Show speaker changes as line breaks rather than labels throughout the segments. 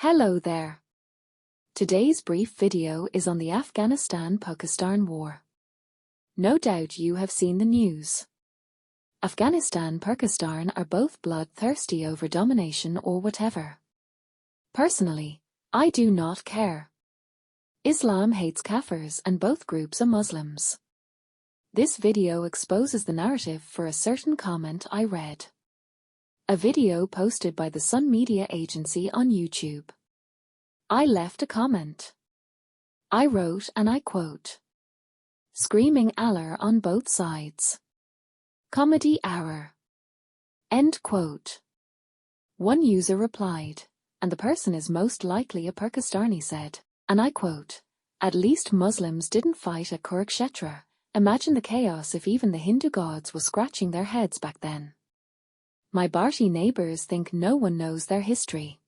Hello there. Today's brief video is on the Afghanistan-Pakistan war. No doubt you have seen the news. Afghanistan-Pakistan are both bloodthirsty over domination or whatever. Personally, I do not care. Islam hates Kafirs and both groups are Muslims. This video exposes the narrative for a certain comment I read. A video posted by the Sun Media Agency on YouTube. I left a comment. I wrote, and I quote, "Screaming Allah on both sides. Comedy hour." End quote. One user replied, and the person is most likely a Pakistani, said, and I quote, "At least Muslims didn't fight at Kurukshetra. Imagine the chaos if even the Hindu gods were scratching their heads back then. My Bharti neighbors think no one knows their history.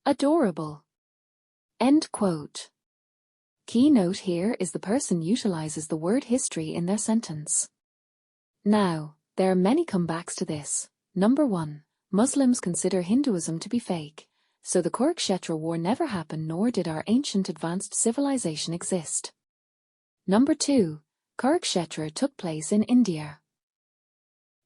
Adorable." End quote. Key note here is the person utilizes the word history in their sentence. Now, there are many comebacks to this. Number 1, Muslims consider Hinduism to be fake, so the Kurukshetra war never happened, nor did our ancient advanced civilization exist. Number 2, Kurukshetra took place in India.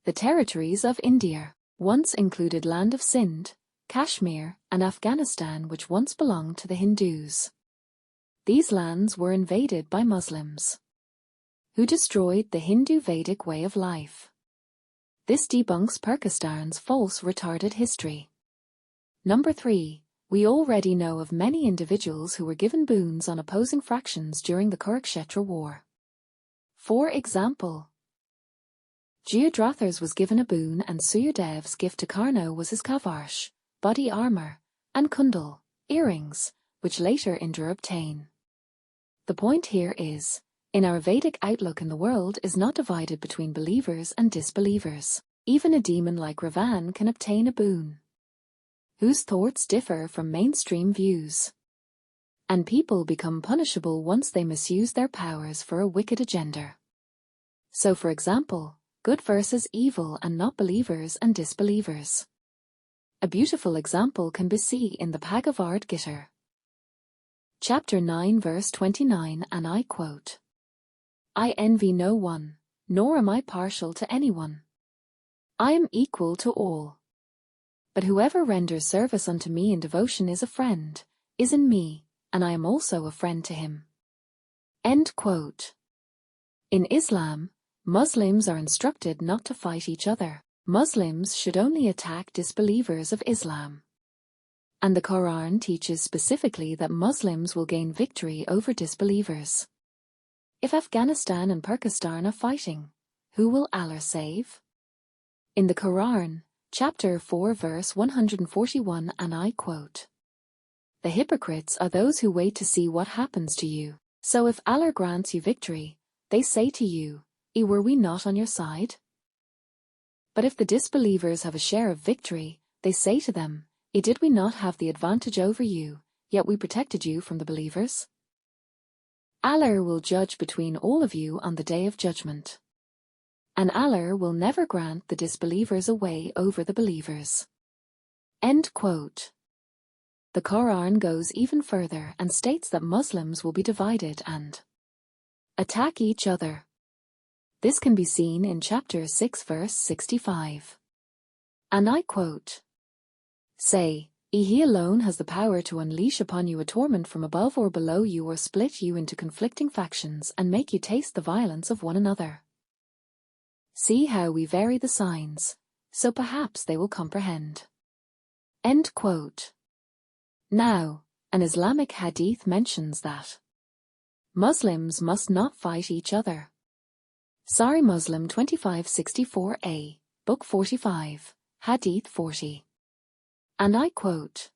The territories of India once included land of Sindh, Kashmir, and Afghanistan, which once belonged to the Hindus. These lands were invaded by Muslims, who destroyed the Hindu Vedic way of life. This debunks Pakistan's false retarded history. Number 3, we already know of many individuals who were given boons on opposing fractions during the Kurukshetra war. For example, Jayadratha's was given a boon, and Suyadev's gift to Karno was his kavarsh, body armor, and kundal, earrings, which later Indra obtained. The point here is, in our Vedic outlook in the world is not divided between believers and disbelievers. Even a demon like Ravan can obtain a boon, whose thoughts differ from mainstream views. And people become punishable once they misuse their powers for a wicked agenda. So for example, good versus evil and not believers and disbelievers. A beautiful example can be seen in the Bhagavad Gita. Chapter 9 verse 29, and I quote, "I envy no one, nor am I partial to anyone. I am equal to all. But whoever renders service unto me in devotion is a friend, is in me, and I am also a friend to him." End quote. In Islam, Muslims are instructed not to fight each other. Muslims should only attack disbelievers of Islam. And the Quran teaches specifically that Muslims will gain victory over disbelievers. If Afghanistan and Pakistan are fighting, who will Allah save? In the Quran, chapter 4 verse 141, and I quote, "The hypocrites are those who wait to see what happens to you. So if Allah grants you victory, they say to you, were we not on your side? But if the disbelievers have a share of victory, they say to them, did we not have the advantage over you, yet we protected you from the believers? Allah will judge between all of you on the day of judgment. And Allah will never grant the disbelievers a way over the believers." End quote. The Quran goes even further and states that Muslims will be divided and attack each other. This can be seen in chapter 6 verse 65. And I quote, "Say, He alone has the power to unleash upon you a torment from above or below you, or split you into conflicting factions and make you taste the violence of one another. See how we vary the signs, so perhaps they will comprehend." End quote. Now, an Islamic hadith mentions that Muslims must not fight each other. Sahih Muslim 2564a, Book 45, Hadith 40. And I quote,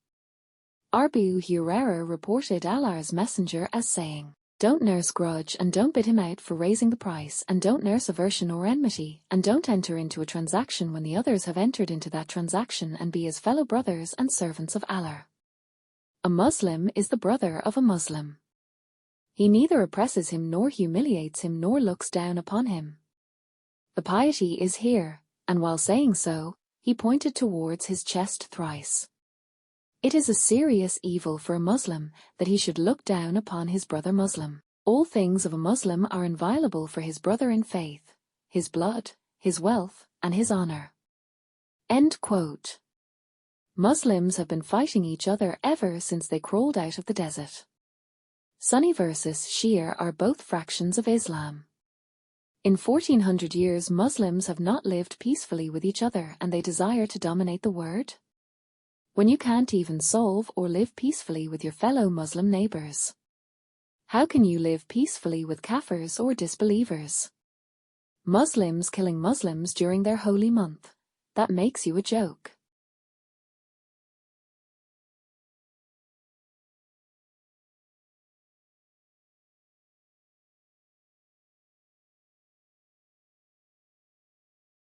"Abu Hurairah reported Allah's messenger as saying, don't nurse grudge and don't bid him out for raising the price, and don't nurse aversion or enmity, and don't enter into a transaction when the others have entered into that transaction, and be as fellow brothers and servants of Allah. A Muslim is the brother of a Muslim. He neither oppresses him nor humiliates him nor looks down upon him. The piety is here," and while saying so, he pointed towards his chest thrice. It is a serious evil for a Muslim that he should look down upon his brother Muslim. All things of a Muslim are inviolable for his brother in faith, his blood, his wealth, and his honor. End quote. Muslims have been fighting each other ever since they crawled out of the desert. Sunni versus Shia are both fractions of Islam. In 1400 years, Muslims have not lived peacefully with each other, and they desire to dominate the world. When you can't even solve or live peacefully with your fellow Muslim neighbors, how can you live peacefully with kafirs or disbelievers? Muslims killing Muslims during their holy month. That makes you a joke.